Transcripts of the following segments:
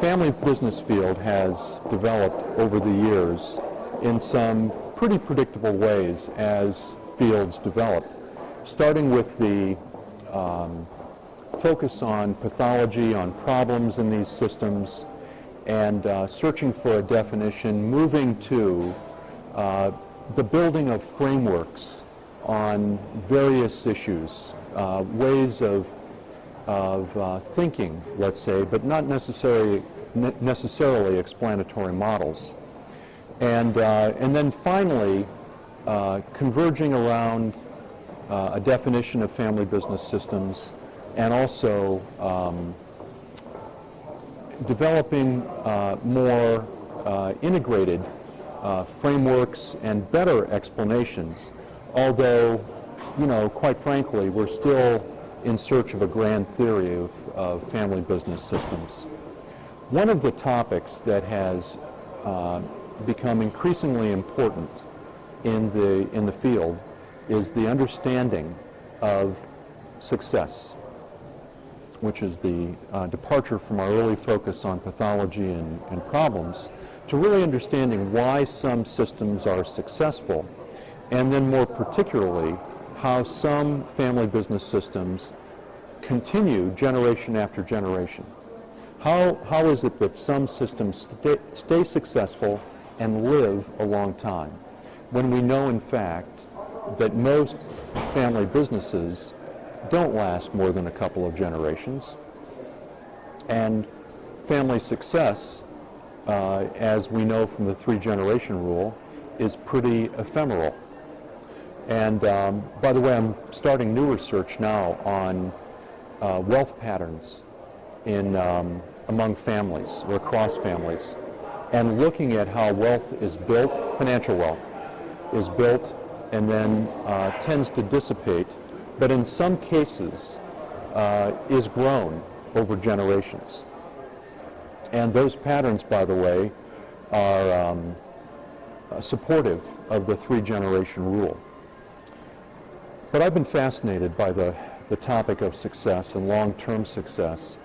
family business field has developed over the years in some pretty predictable ways as fields develop, starting with the focus on pathology, on problems in these systems, and searching for a definition, moving to the building of frameworks on various issues, ways of thinking, let's say, but not necessarily explanatory models. And then finally, converging around a definition of family business systems, and also developing more integrated frameworks and better explanations, although, quite frankly, we're still in search of a grand theory of family business systems. One of the topics that has become increasingly important in the field is the understanding of success, which is the departure from our early focus on pathology and problems to really understanding why some systems are successful, and then more particularly how some family business systems continue generation after generation. How is it that some systems stay successful and live a long time, when we know, in fact, that most family businesses don't last more than a couple of generations, and family success, as we know from the 3-generation rule, is pretty ephemeral. And by the way, I'm starting new research now on wealth patterns in among families or across families, and looking at how wealth is built, financial wealth is built and then tends to dissipate, but in some cases is grown over generations. And those patterns, by the way, are supportive of the 3-generation rule. But I've been fascinated by the topic of success and long-term success.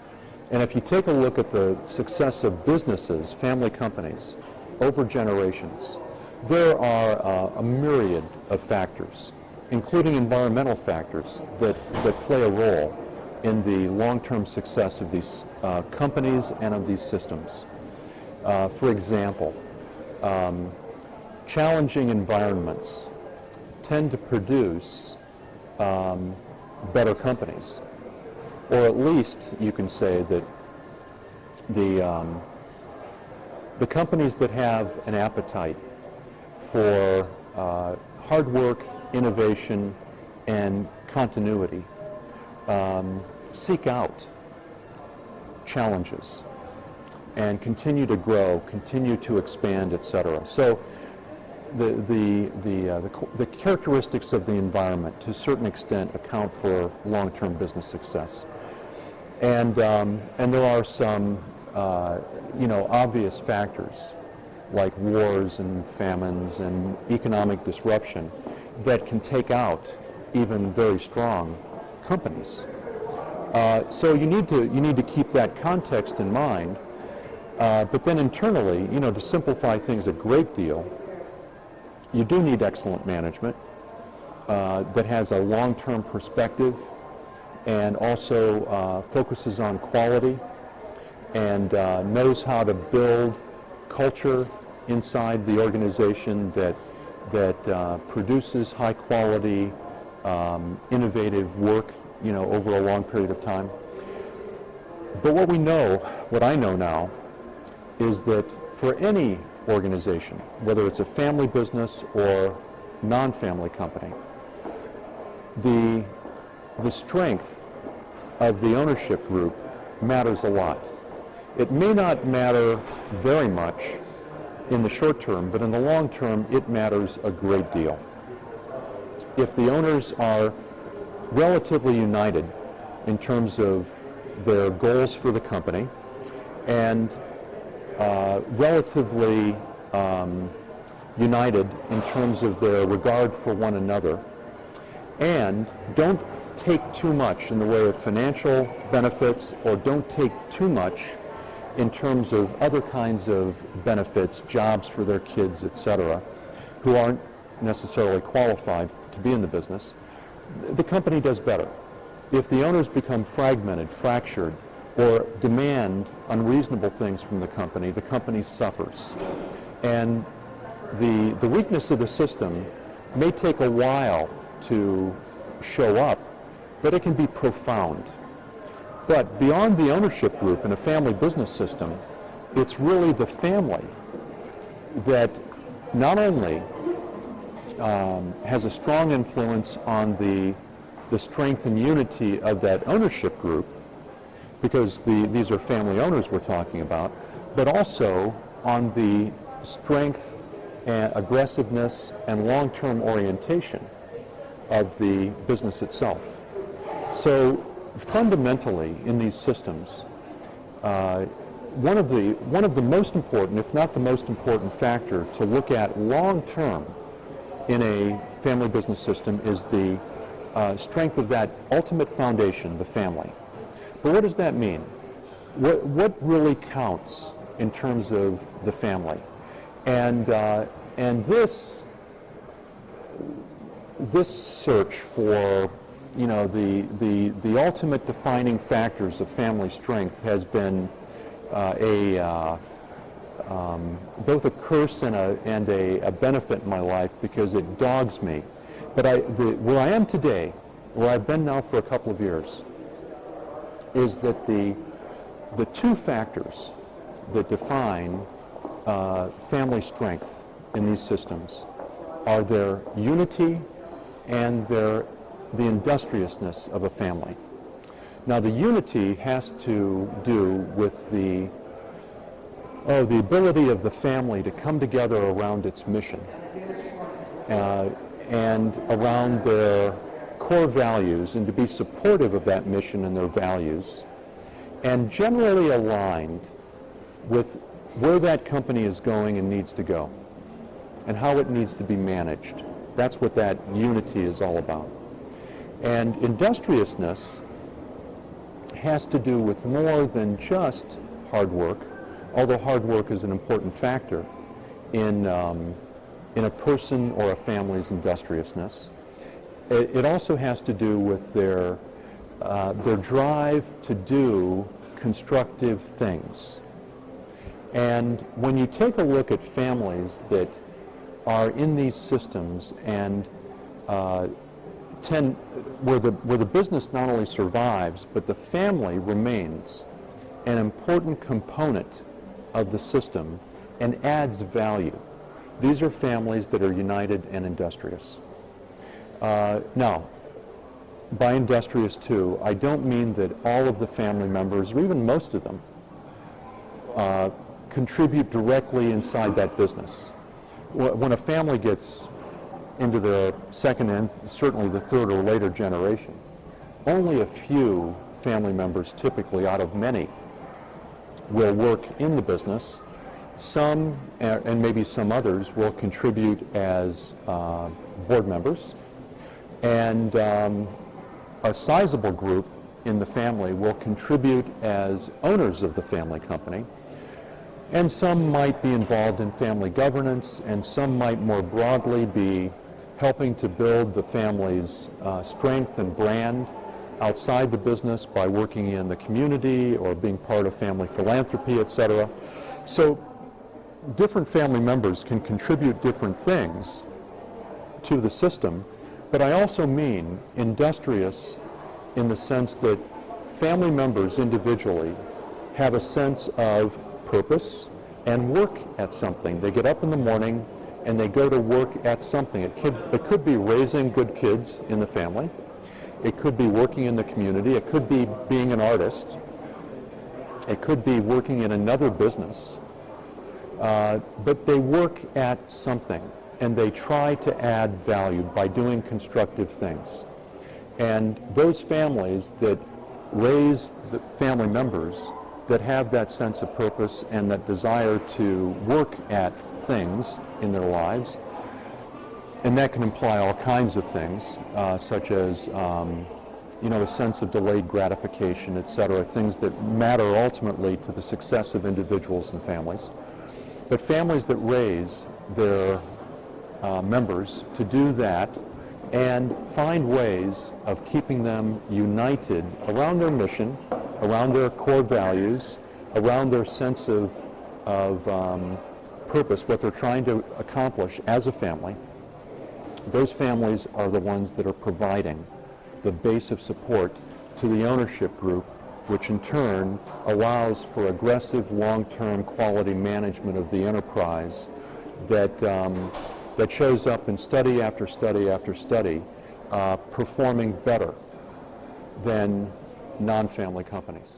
And if you take a look at the success of businesses, family companies, over generations, there are a myriad of factors, including environmental factors, that play a role in the long-term success of these companies and of these systems. For example, challenging environments tend to produce better companies, or at least you can say that the companies that have an appetite for hard work, innovation, and continuity seek out challenges and continue to grow, continue to expand, etc. So the characteristics of the environment, to a certain extent, account for long-term business success. And there are some obvious factors like wars and famines and economic disruption that can take out even very strong companies. So you need to keep that context in mind. But then internally, to simplify things a great deal, you do need excellent management that has a long-term perspective and also focuses on quality and knows how to build culture inside the organization that produces high-quality, innovative work, over a long period of time. But what I know now, is that for any organization, whether it's a family business or non-family company, the strength of the ownership group matters a lot. It may not matter very much in the short term, but in the long term, it matters a great deal. If the owners are relatively united in terms of their goals for the company and relatively united in terms of their regard for one another, and don't take too much in the way of financial benefits or don't take too much in terms of other kinds of benefits, jobs for their kids, etc., who aren't necessarily qualified to be in the business, the company does better. If the owners become fragmented, fractured, or demand unreasonable things from the company suffers. And the weakness of the system may take a while to show up, but it can be profound. But beyond the ownership group in a family business system, it's really the family that not only has a strong influence on the strength and unity of that ownership group, because these are family owners we're talking about, but also on the strength and aggressiveness and long-term orientation of the business itself. So fundamentally in these systems, one of the most important, if not the most important factor to look at long-term in a family business system is the strength of that ultimate foundation, the family. But what does that mean? What really counts in terms of the family? And this search for the ultimate defining factors of family strength has been both a curse and a benefit in my life, because it dogs me. But where I am today, where I've been now for a couple of years, is that the two factors that define family strength in these systems are their unity and the industriousness of a family. Now, the unity has to do with the ability of the family to come together around its mission and around their core values, and to be supportive of that mission and their values, and generally aligned with where that company is going and needs to go, and how it needs to be managed. That's what that unity is all about. And industriousness has to do with more than just hard work, although hard work is an important factor in a person or a family's industriousness. It also has to do with their drive to do constructive things. And when you take a look at families that are in these systems and where the business not only survives, but the family remains an important component of the system and adds value. These are families that are united and industrious. Now, by industrious too, I don't mean that all of the family members, or even most of them, contribute directly inside that business. When a family gets into the second and certainly the third or later generation, only a few family members, typically out of many, will work in the business. Some, and maybe some others, will contribute as board members, and a sizable group in the family will contribute as owners of the family company, and some might be involved in family governance, and some might more broadly be helping to build the family's strength and brand outside the business by working in the community or being part of family philanthropy, etc. So different family members can contribute different things to the system, but I also mean industrious in the sense that family members individually have a sense of purpose and work at something. They get up in the morning and they go to work at something. It could be raising good kids in the family. It could be working in the community. It could be being an artist. It could be working in another business. But they work at something, and they try to add value by doing constructive things. And those families that raise the family members that have that sense of purpose and that desire to work at things in their lives, and that can imply all kinds of things, such as a sense of delayed gratification, et cetera, things that matter ultimately to the success of individuals and families. But families that raise their members to do that and find ways of keeping them united around their mission, around their core values, around their sense of purpose, what they're trying to accomplish as a family. Those families are the ones that are providing the base of support to the ownership group, which in turn allows for aggressive long-term quality management of the enterprise that shows up in study after study after study, performing better than non-family companies.